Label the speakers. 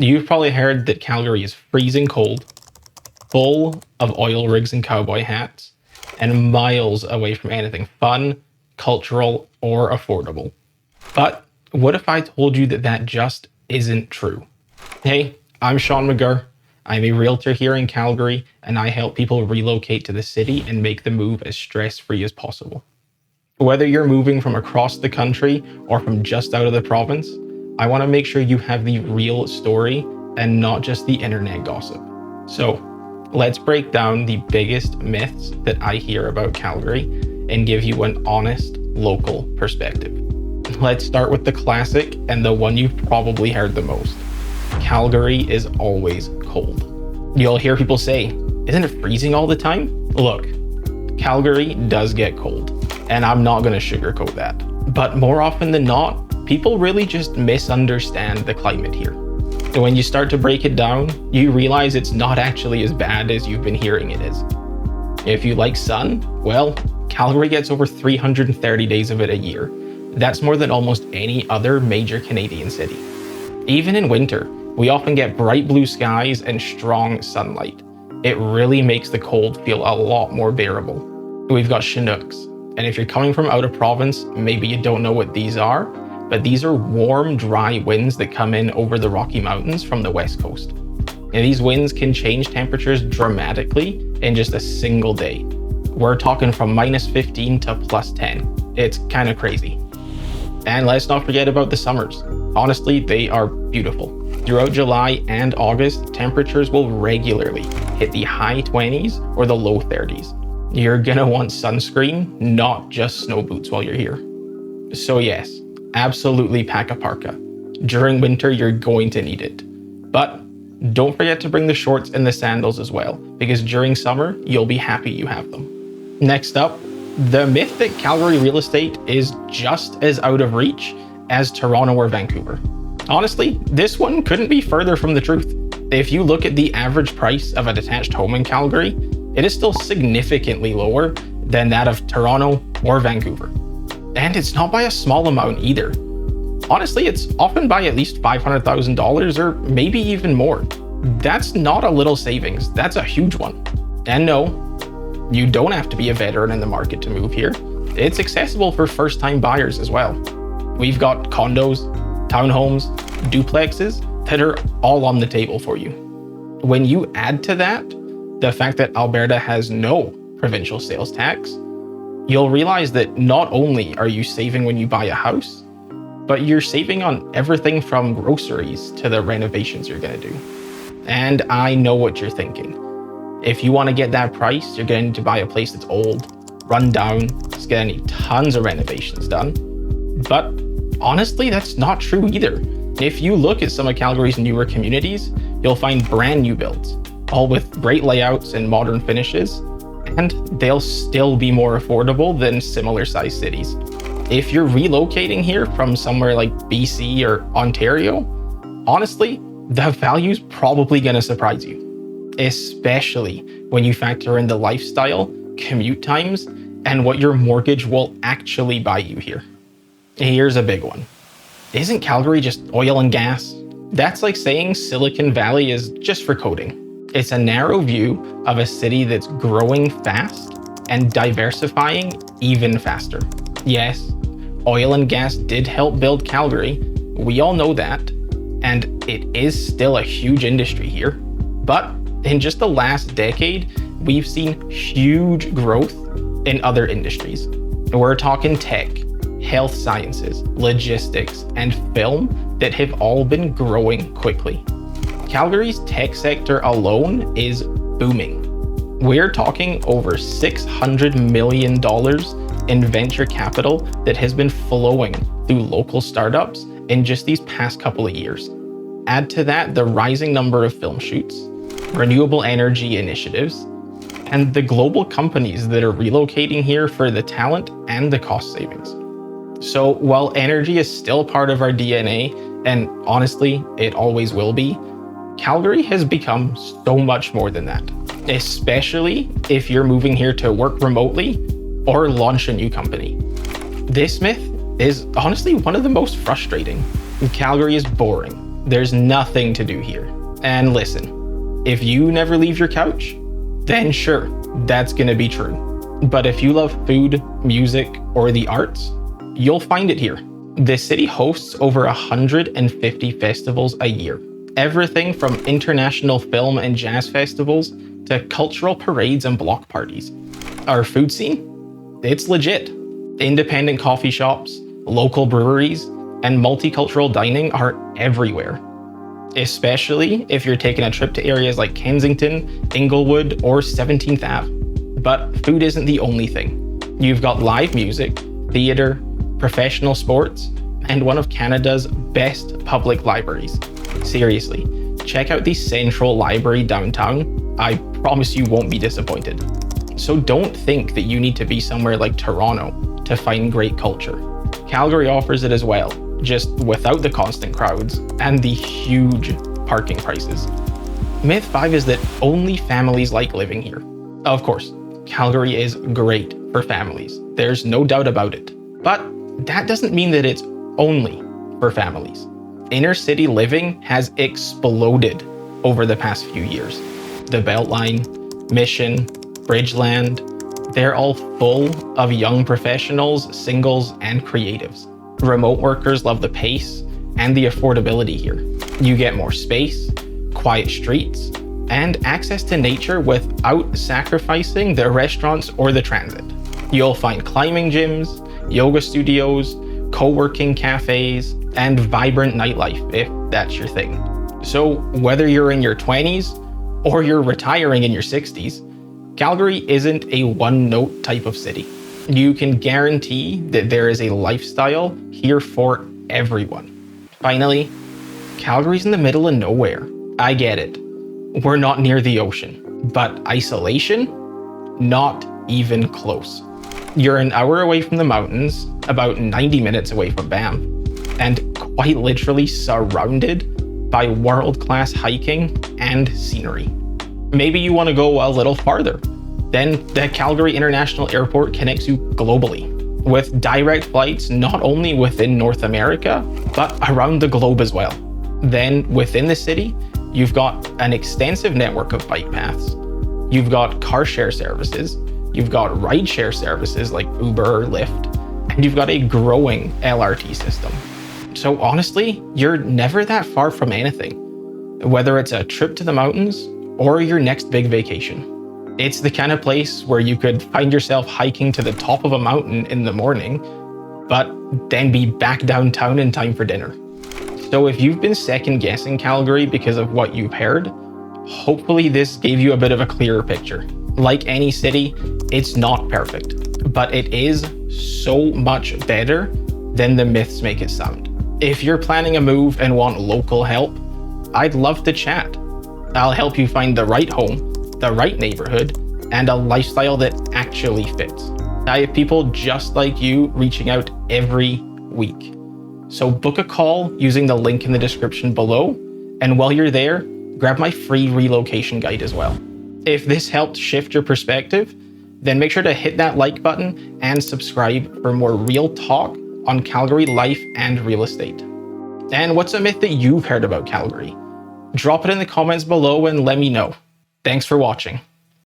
Speaker 1: You've probably heard that Calgary is freezing cold, full of oil rigs and cowboy hats, and miles away from anything fun, cultural, or affordable. But what if I told you that that just isn't true? Hey, I'm Sean McGurr. I'm a realtor here in Calgary, and I help people relocate to the city and make the move as stress-free as possible. Whether you're moving from across the country or from just out of the province, I want to make sure you have the real story and not just the internet gossip. So let's break down the biggest myths that I hear about Calgary and give you an honest local perspective. Let's start with the classic and the one you've probably heard the most. Calgary is always cold. You'll hear people say, isn't it freezing all the time? Look, Calgary does get cold, and I'm not going to sugarcoat that. But more often than not, people really just misunderstand the climate here. And when you start to break it down, you realize it's not actually as bad as you've been hearing it is. If you like sun, well, Calgary gets over 330 days of it a year. That's more than almost any other major Canadian city. Even in winter, we often get bright blue skies and strong sunlight. It really makes the cold feel a lot more bearable. We've got Chinooks, and if you're coming from out of province, maybe you don't know what these are, but these are warm, dry winds that come in over the Rocky Mountains from the west coast. And these winds can change temperatures dramatically in just a single day. We're talking from -15 to +10. It's kind of crazy. And let's not forget about the summers. Honestly, they are beautiful. Throughout July and August, temperatures will regularly hit the high 20s or the low 30s. You're gonna want sunscreen, not just snow boots while you're here. So yes, absolutely pack a parka. During winter, you're going to need it. But don't forget to bring the shorts and the sandals as well, because during summer, you'll be happy you have them. Next up, the myth that Calgary real estate is just as out of reach as Toronto or Vancouver. Honestly, this one couldn't be further from the truth. If you look at the average price of a detached home in Calgary, it is still significantly lower than that of Toronto or Vancouver. And it's not by a small amount either. Honestly, it's often by at least $500,000 or maybe even more. That's not a little savings, that's a huge one. And no, you don't have to be a veteran in the market to move here. It's accessible for first-time buyers as well. We've got condos, townhomes, duplexes that are all on the table for you. When you add to that the fact that Alberta has no provincial sales tax, you'll realize that not only are you saving when you buy a house, but you're saving on everything from groceries to the renovations you're going to do. And I know what you're thinking. If you want to get that price, you're going to need to buy a place that's old, run down, it's going to need tons of renovations done. But honestly, that's not true either. If you look at some of Calgary's newer communities, you'll find brand new builds, all with great layouts and modern finishes, and they'll still be more affordable than similar sized cities. If you're relocating here from somewhere like BC or Ontario, honestly, the value's probably gonna surprise you, especially when you factor in the lifestyle, commute times, and what your mortgage will actually buy you here. Here's a big one. Isn't Calgary just oil and gas? That's like saying Silicon Valley is just for coding. It's a narrow view of a city that's growing fast and diversifying even faster. Yes, oil and gas did help build Calgary. We all know that. And it is still a huge industry here. But in just the last decade, we've seen huge growth in other industries. We're talking tech, health sciences, logistics, and film that have all been growing quickly. Calgary's tech sector alone is booming. We're talking over $600 million in venture capital that has been flowing through local startups in just these past couple of years. Add to that the rising number of film shoots, renewable energy initiatives, and the global companies that are relocating here for the talent and the cost savings. So while energy is still part of our DNA, and honestly, it always will be, Calgary has become so much more than that, especially if you're moving here to work remotely or launch a new company. This myth is honestly one of the most frustrating. Calgary is boring. There's nothing to do here. And listen, if you never leave your couch, then sure, that's gonna be true. But if you love food, music, or the arts, you'll find it here. The city hosts over 150 festivals a year. Everything from international film and jazz festivals to cultural parades and block parties. Our food scene? It's legit. Independent coffee shops, local breweries, and multicultural dining are everywhere. Especially if you're taking a trip to areas like Kensington, Inglewood, or 17th Ave. But food isn't the only thing. You've got live music, theatre, professional sports, and one of Canada's best public libraries. Seriously, check out the Central Library downtown. I promise you won't be disappointed. So don't think that you need to be somewhere like Toronto to find great culture. Calgary offers it as well, just without the constant crowds and the huge parking prices. Myth 5 is that only families like living here. Of course, Calgary is great for families. There's no doubt about it. But that doesn't mean that it's only for families. Inner city living has exploded over the past few years. The Beltline, Mission, Bridgeland, they're all full of young professionals, singles, and creatives. Remote workers love the pace and the affordability here. You get more space, quiet streets, and access to nature without sacrificing the restaurants or the transit. You'll find climbing gyms, yoga studios, co-working cafes, and vibrant nightlife if that's your thing. So whether you're in your 20s or you're retiring in your 60s, Calgary isn't a one-note type of city. You can guarantee that there is a lifestyle here for everyone. Finally, Calgary's in the middle of nowhere. I get it. We're not near the ocean, but isolation? Not even close. You're an hour away from the mountains, about 90 minutes away from Banff, and quite literally surrounded by world-class hiking and scenery. Maybe you want to go a little farther. Then the Calgary International Airport connects you globally, with direct flights not only within North America, but around the globe as well. Then within the city, you've got an extensive network of bike paths. You've got car share services. You've got ride share services like Uber or Lyft. And you've got a growing LRT system. So honestly, you're never that far from anything, whether it's a trip to the mountains or your next big vacation. It's the kind of place where you could find yourself hiking to the top of a mountain in the morning, but then be back downtown in time for dinner. So if you've been second guessing Calgary because of what you've heard, hopefully this gave you a bit of a clearer picture. Like any city, it's not perfect, but it is so much better than the myths make it sound. If you're planning a move and want local help, I'd love to chat. I'll help you find the right home, the right neighborhood, and a lifestyle that actually fits. I have people just like you reaching out every week. So book a call using the link in the description below, and while you're there, grab my free relocation guide as well. If this helped shift your perspective, then make sure to hit that like button and subscribe for more real talk on Calgary life and real estate. And what's a myth that you've heard about Calgary? Drop it in the comments below and let me know. Thanks for watching.